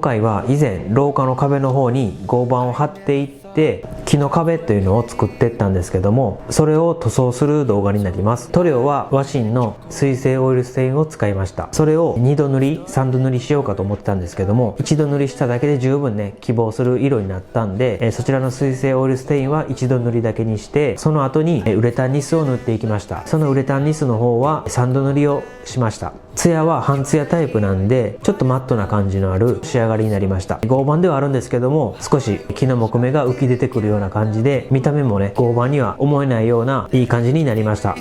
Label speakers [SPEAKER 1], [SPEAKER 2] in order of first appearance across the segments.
[SPEAKER 1] 回は以前廊下の壁の方に合板を貼っていって木の壁というのを作っていったんですけども、それを塗装する動画になります。塗料は和信の水性オイルステインを使いました。それを2度塗り3度塗りしようかと思ってたんですけども、1度塗りしただけで十分ね希望する色になったんで、そちらの水性オイルステインは1度塗りだけにして、その後にウレタンニスを塗っていきました。そのウレタンニスの方は3度塗りをしました。ツヤは半ツヤタイプなんでちょっとマットな感じのある仕上がりになりました。合板ではあるんですけども、少し木の木目が浮き出てくるような感じで、見た目もね合板には思えないようないい感じになりました。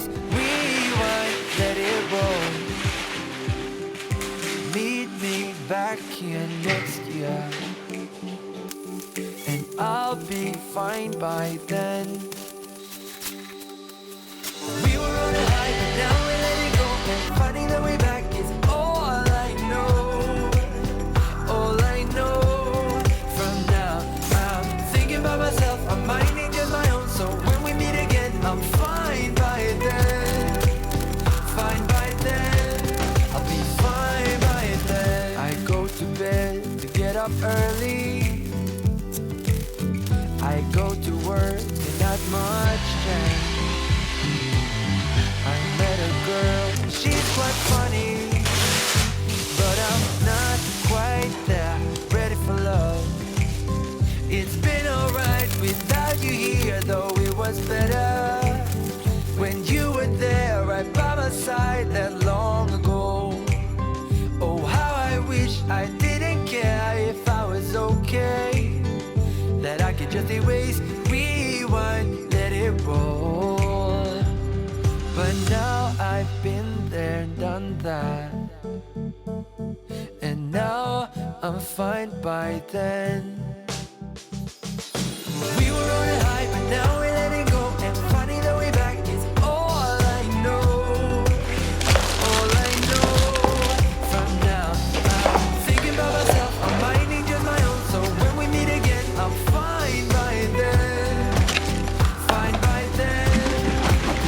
[SPEAKER 2] Early, I go to work and not much change. I met a girl, she's quite funny, but I'm not quite there, ready for love. It's been alright without you here, though it was better when you were there right by my side that long ago. Oh, how I wish I didn't care if I was okay, that I could just erase, rewind, let it roll. But now I've been there and done that, and now I'm fine by then. We were on a high, but now we're letting go, and finding the way back is all I know. All I know. From now I'm thinking about myself, I'm minding just my own, so when we meet again I'm fine by then. Fine by then.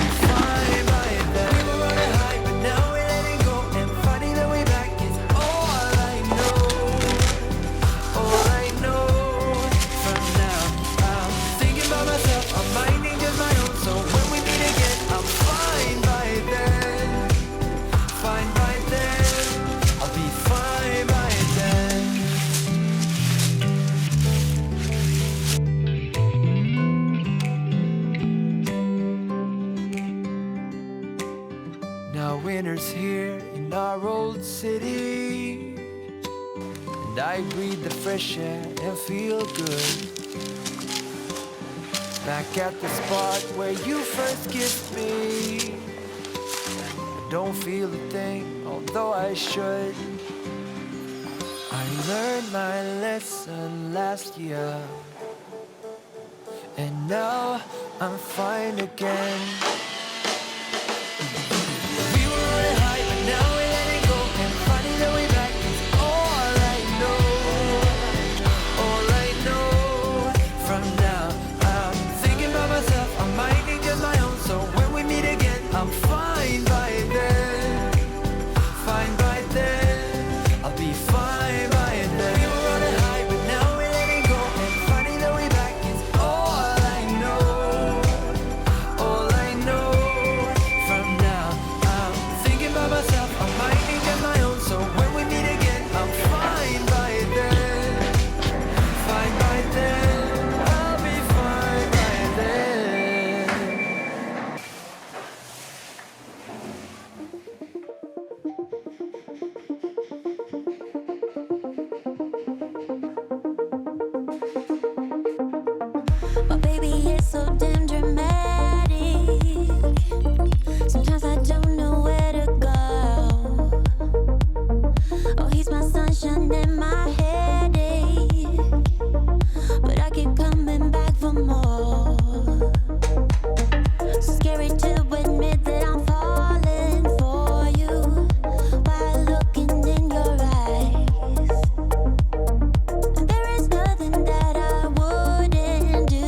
[SPEAKER 2] I'll be fine by then. We were on a high, but now we're letting go, and finding the way back is all I know. All I know. From now I'm thinking about myself, I'm minding just my own, so when we meet again I'm fine by then. Fine by then. I'll be fine by then. Now winter's here in our old city, and I breathe the fresh air and feel good. Back at the spot where you first kissed me, I don't feel a thing, although I should. I learned my lesson last year, and now I'm fine again. We were on a high, but now we're letting go, and finding the way back is all I know. All I know. From now I'm thinking about myself, I'm minding just my own, so when we meet again I'm fine by then. Fine by then. I'll be fine by then. We were on a high, but now we're letting go, and finding the way back is all I know. All I know. From now I'm thinking about myself, I'm minding just my own, so when we meet again I'm fine by then. Fine by then. I'll be fine by then.
[SPEAKER 3] Oh, baby, it's so damn dramatic. Sometimes I don't know where to go. Oh, he's my sunshine and my headache, but I keep coming back for more. Scary to admit that I'm falling for you while looking in your eyes. And there is nothing that I wouldn't do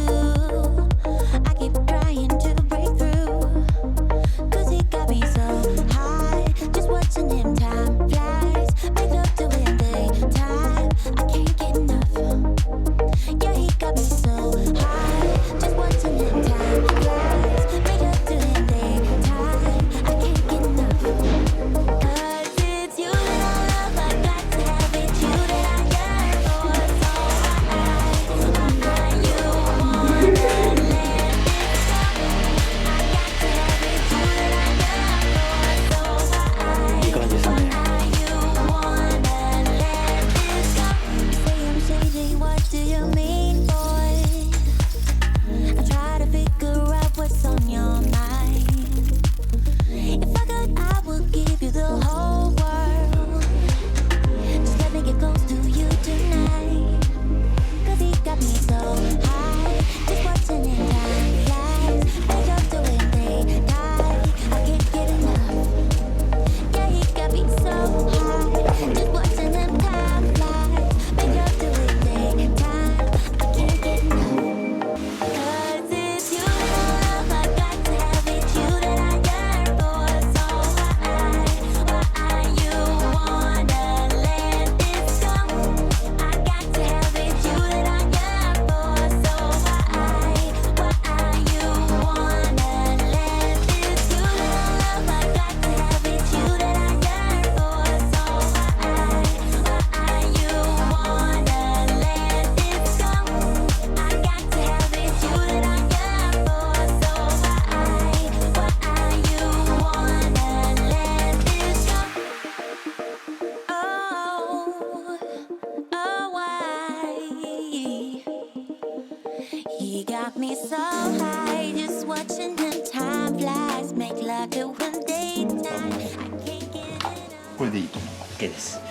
[SPEAKER 3] He got me so high, just watching them time flies. Make love till one daytime. I can't get it up.
[SPEAKER 4] これでいいと思う。
[SPEAKER 1] OK です。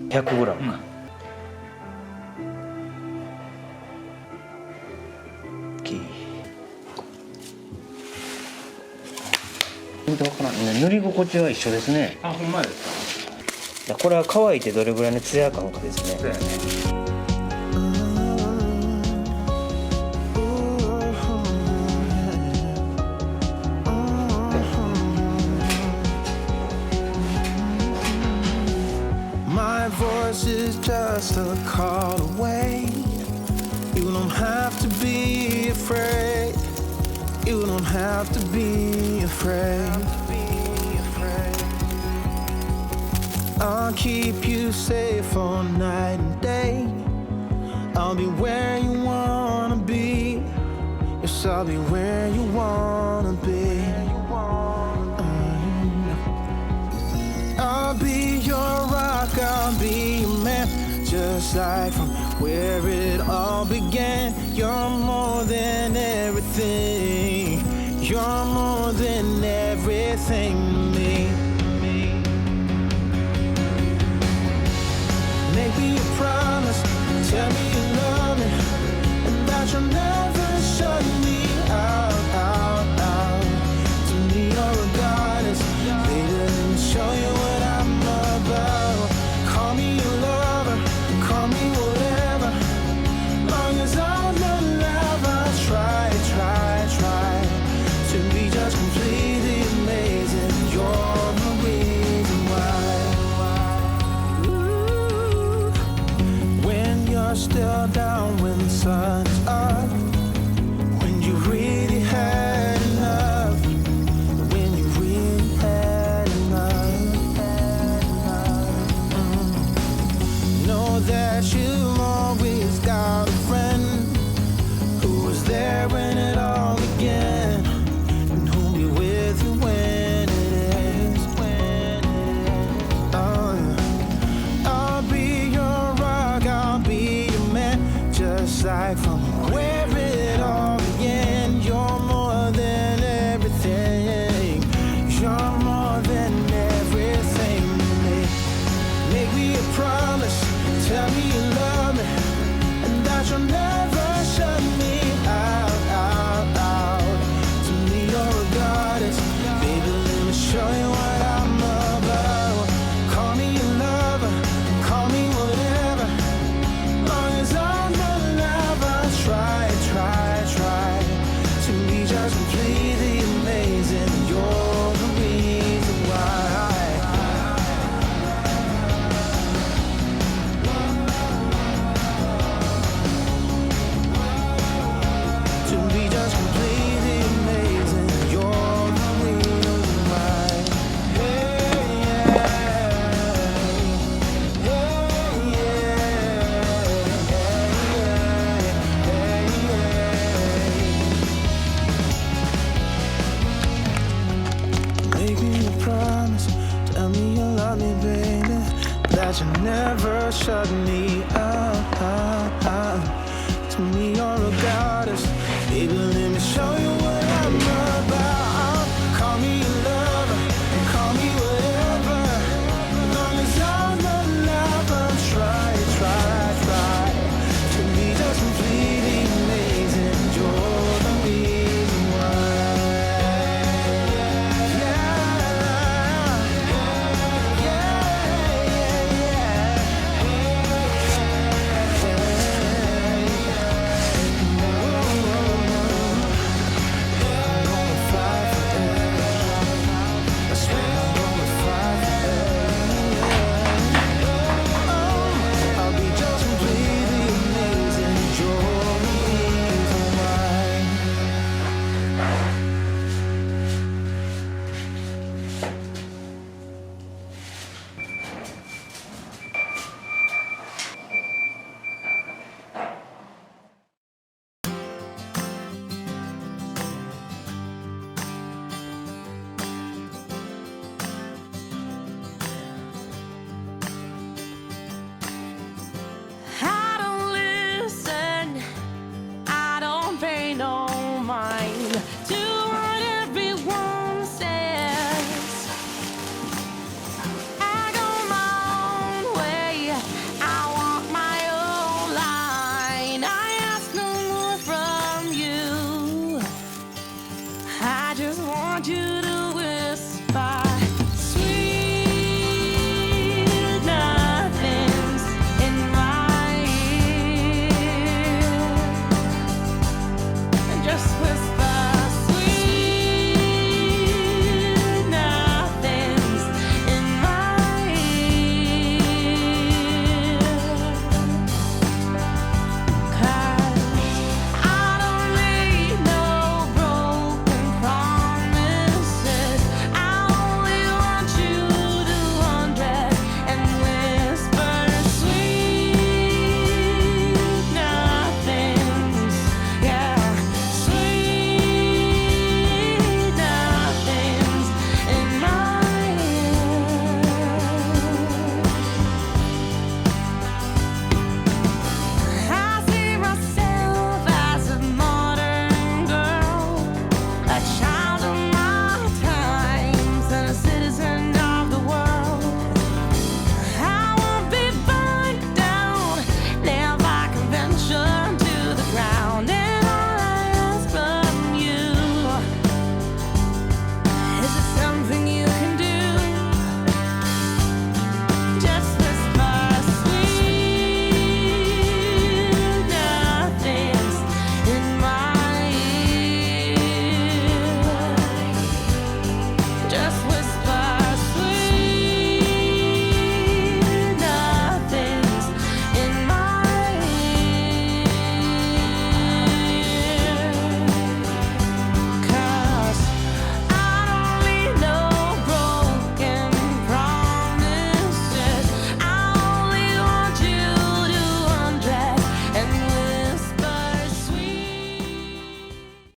[SPEAKER 1] 100g か、見てわからんね。塗り心地は一緒ですね。
[SPEAKER 4] あ、ほんまですか。
[SPEAKER 1] これは乾いてどれぐらいのツヤ感かですね。
[SPEAKER 4] そうやね。
[SPEAKER 5] My voice is just a call away. You don't have to be afraid. You don't have to be afraid. I'll keep you safe all night and day. I'll be where you wanna be. Yes, I'll be where you wanna be. I'll be your rock, I'll be your man. Just like from where it all began. You're more than everything. You're more than everything to me. Make me a promise, tell me you love me, and that you'll never shut me out. To me or regardless, baby, let me show you what I'm about. Call me your lover, call me whatever, long as I'm alive. I'll try to be just completely amazing. You're the reason why. When you're still down, when the sun's up, when you really had enough, when you really had enough, know that you always got a friend who was there when it all began, and who'll be with you when it ends. I'll be your rock, I'll be your man, just like from where it all began. You're more than everything. You're more than everything to me. Make me a promise, tell me you love me, and that you'll never shut me out. To me or regardless, baby, let me show you what I'm about. Call me your lover, call me whatever, long as I'm alive. I'll try to be just completely amazing. You're the reason why. To be just completely amazing. You're the reason why. Hey, yeah. Make me a promise, tell me you love me, baby, that you never shut me out.